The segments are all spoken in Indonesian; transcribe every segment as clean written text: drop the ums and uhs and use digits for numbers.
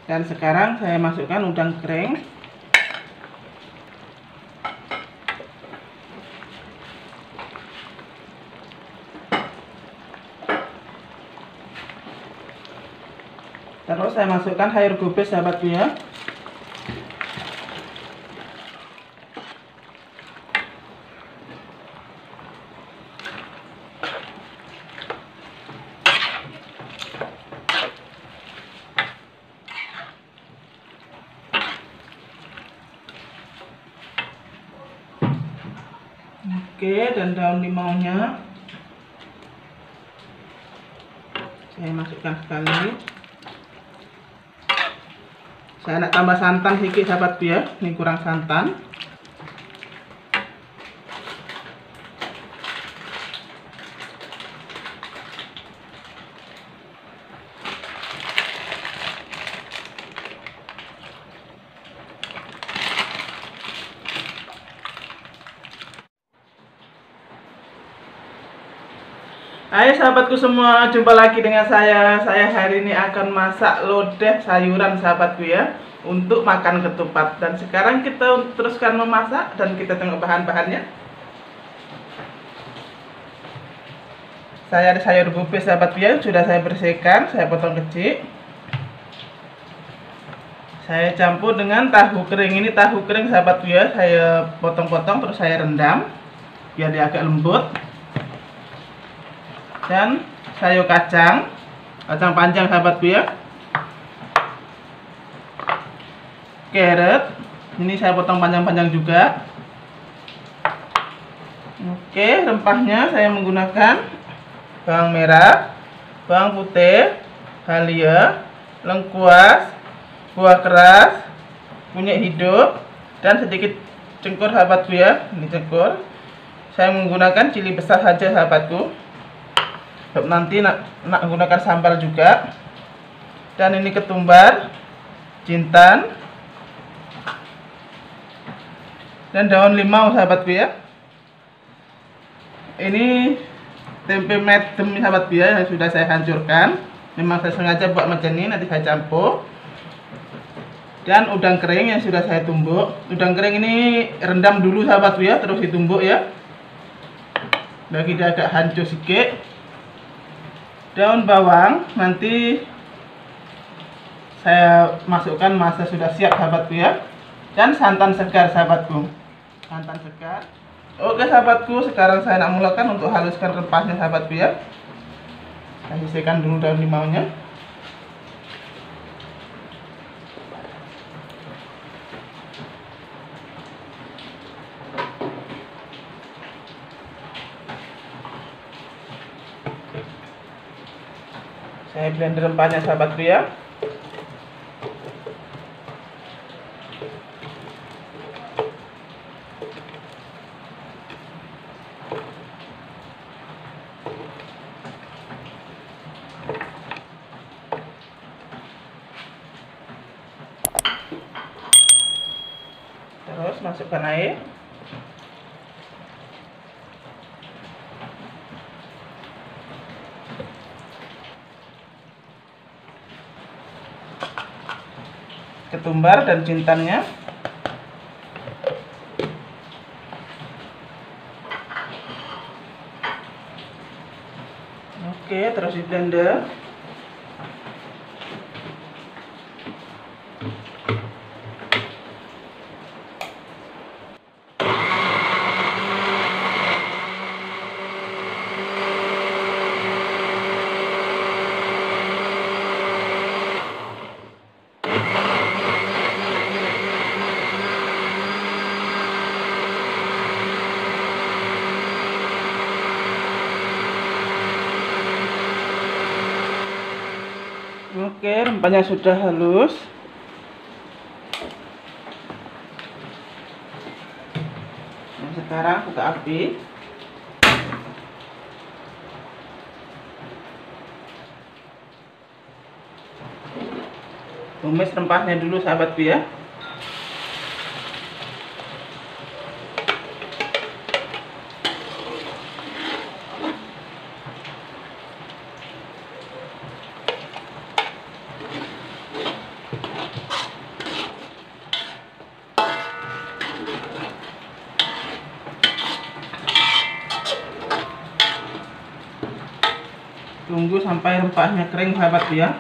Dan sekarang saya masukkan udang kering. Terus saya masukkan sayur gubes sahabatku ya. Oke, dan daun limaunya saya masukkan sekali. Saya nak tambah santan sedikit sahabatku ya, ini kurang santan. Hai sahabatku semua, jumpa lagi dengan saya. Saya hari ini akan masak lodeh sayuran sahabatku ya, untuk makan ketupat. Dan sekarang kita teruskan memasak dan kita tengok bahan-bahannya. Saya ada sayur gubes sahabatku ya, sudah saya bersihkan, saya potong kecil. Saya campur dengan tahu kering. Ini tahu kering sahabatku ya, saya potong-potong terus saya rendam biar dia agak lembut. Dan sayur kacang panjang sahabatku ya, carrot ini saya potong panjang-panjang juga. Oke, rempahnya saya menggunakan bawang merah, bawang putih, halia, lengkuas, buah keras, kunyit hidup, dan sedikit cengkur sahabatku ya. Ini cengkur. Saya menggunakan cili besar saja sahabatku, nanti nak menggunakan sambal juga. Dan ini ketumbar, jintan, dan daun limau sahabatku ya. Ini tempe medem sahabatku ya, yang sudah saya hancurkan. Memang saya sengaja buat macam ini, nanti saya campur. Dan udang kering yang sudah saya tumbuk. Udang kering ini rendam dulu sahabatku ya, terus ditumbuk ya, bagi dia agak hancur sedikit. Daun bawang nanti saya masukkan masa sudah siap sahabatku ya. Dan santan segar sahabatku, santan segar. Oke sahabatku, sekarang saya nak mulakan untuk haluskan rempahnya sahabatku ya. Saya sisihkan dulu daun limaunya. Saya blender rempahnya sahabatku ya. Terus masukkan air. Ketumbar dan jintannya. Oke, terus di blender. Oke, rempahnya sudah halus. Nah, sekarang buka api. Tumis rempahnya dulu sahabatku ya. tunggu sampai rempahnya kering sahabatku ya.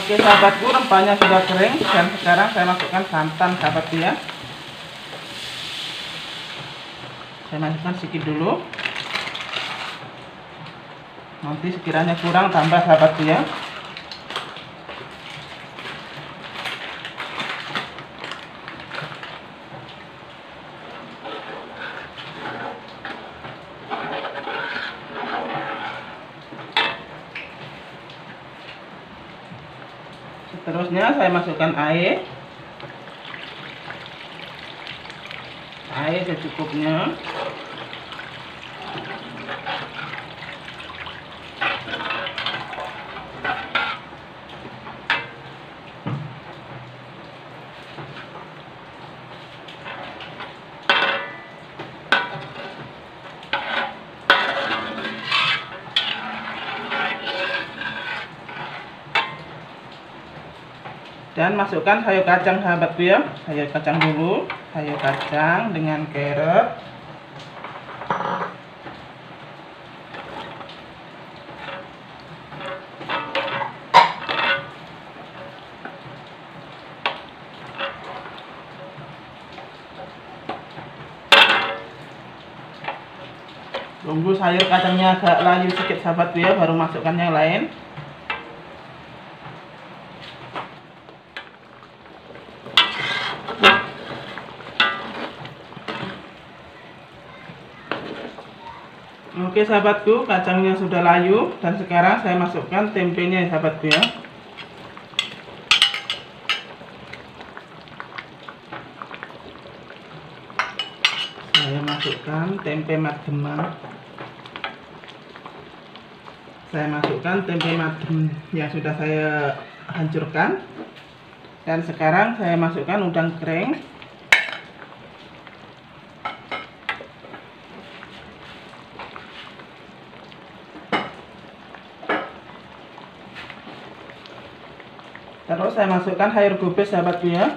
Oke sahabatku, rempahnya sudah kering dan sekarang saya masukkan santan sahabatku ya. Saya masukkan sedikit dulu. Nanti sekiranya kurang tambah sahabatku ya. Seterusnya saya masukkan air secukupnya. Dan masukkan sayur kacang sahabatku ya. Sayur kacang dulu, sayur kacang dengan carrot. Tunggu sayur kacangnya agak layu sedikit sahabatku ya, baru masukkan yang lain. Oke sahabatku, kacangnya sudah layu dan sekarang saya masukkan tempenya ya sahabatku ya. Saya masukkan tempe mat demang. Saya masukkan tempe madem yang sudah saya hancurkan. Dan sekarang saya masukkan udang kering. Terus saya masukkan sayur gubes sahabatku ya.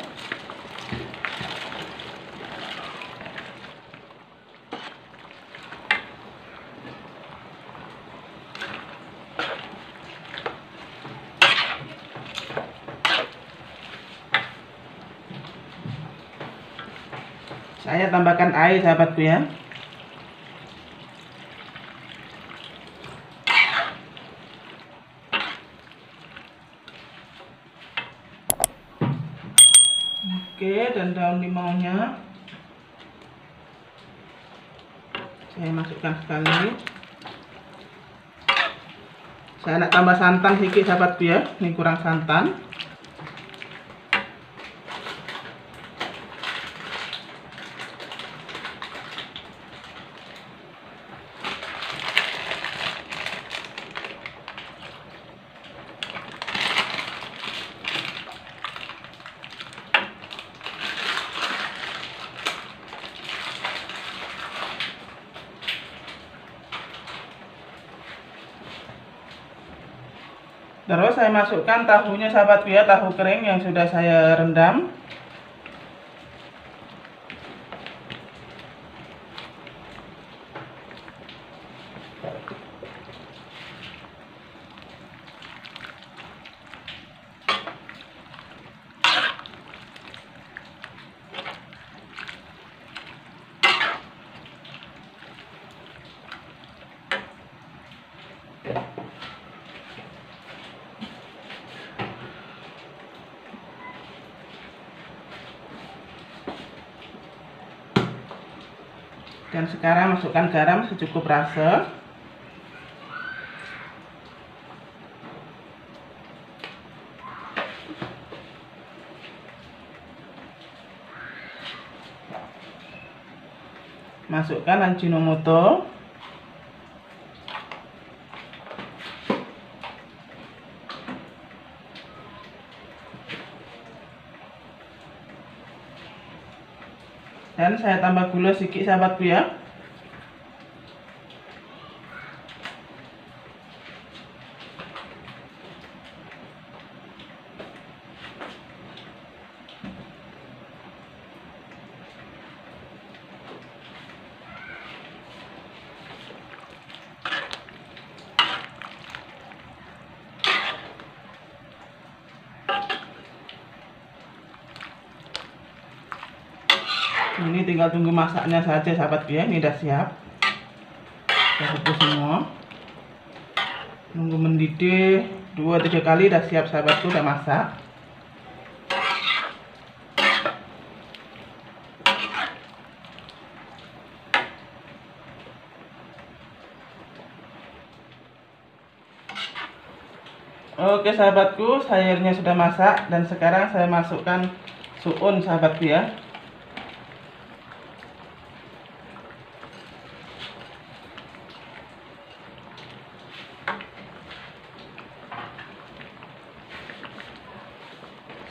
Saya tambahkan air sahabatku ya. Oke, dan daun limaunya saya masukkan sekali. Saya nak tambah santan sedikit sahabatku ya. Ini kurang santan. Terus saya masukkan tahunya sahabatku ya, tahu kering yang sudah saya rendam. Dan sekarang masukkan garam secukup rasa. Masukkan Ajinomoto. Dan saya tambah gula sedikit sahabatku ya. Ini tinggal tunggu masaknya saja sahabatku ya. Ini udah siap. Kita rebus semua. Nunggu mendidih 2-3 kali udah siap sahabatku, udah masak. Oke sahabatku, sayurnya sudah masak dan sekarang saya masukkan suun sahabatku ya.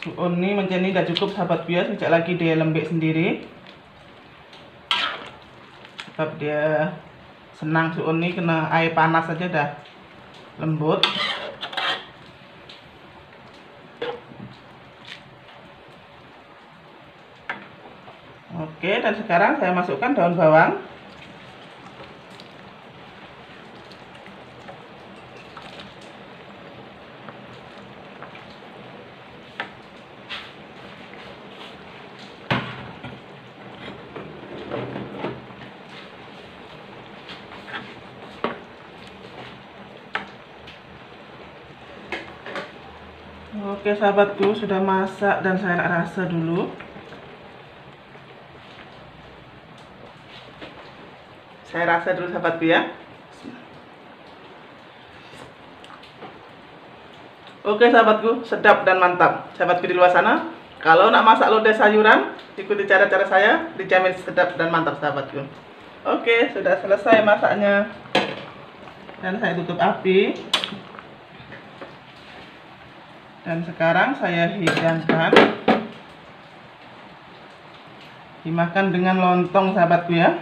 Suun ini macam ini udah cukup sahabatku ya, sejak lagi dia lembek sendiri. Sebab dia senang suun ini kena air panas saja dah lembut. Oke, dan sekarang saya masukkan daun bawang. Oke sahabatku, sudah masak dan saya nak rasa dulu. Saya rasa dulu sahabatku ya. Oke sahabatku, sedap dan mantap. Sahabatku di luar sana, kalau nak masak lodeh sayuran, ikuti cara-cara saya, dijamin sedap dan mantap sahabatku. Oke, sudah selesai masaknya. Dan saya tutup api. Dan sekarang saya hidangkan. Dimakan dengan lontong sahabatku ya.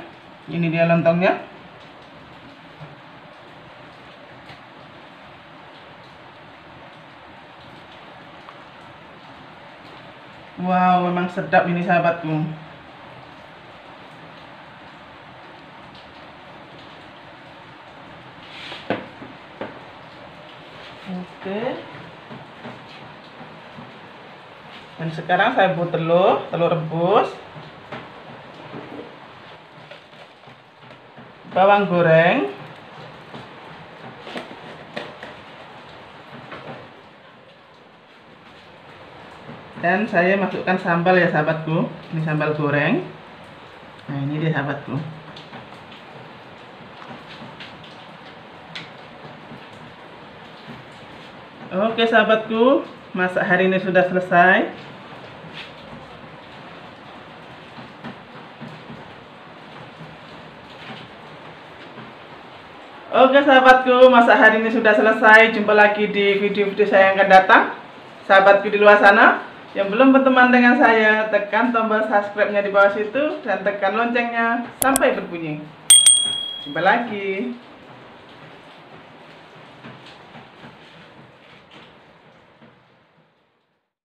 Ini dia lontongnya. Wow, memang sedap ini sahabatku. Oke. Dan sekarang saya buat telur rebus, bawang goreng, dan saya masukkan sambal ya sahabatku. Ini sambal goreng. Nah ini dia sahabatku. Oke sahabatku, masak hari ini sudah selesai. Oke sahabatku, masak hari ini sudah selesai. Jumpa lagi di video-video saya yang akan datang. Sahabatku di luar sana yang belum berteman dengan saya, tekan tombol subscribe-nya di bawah situ dan tekan loncengnya sampai berbunyi. Jumpa lagi.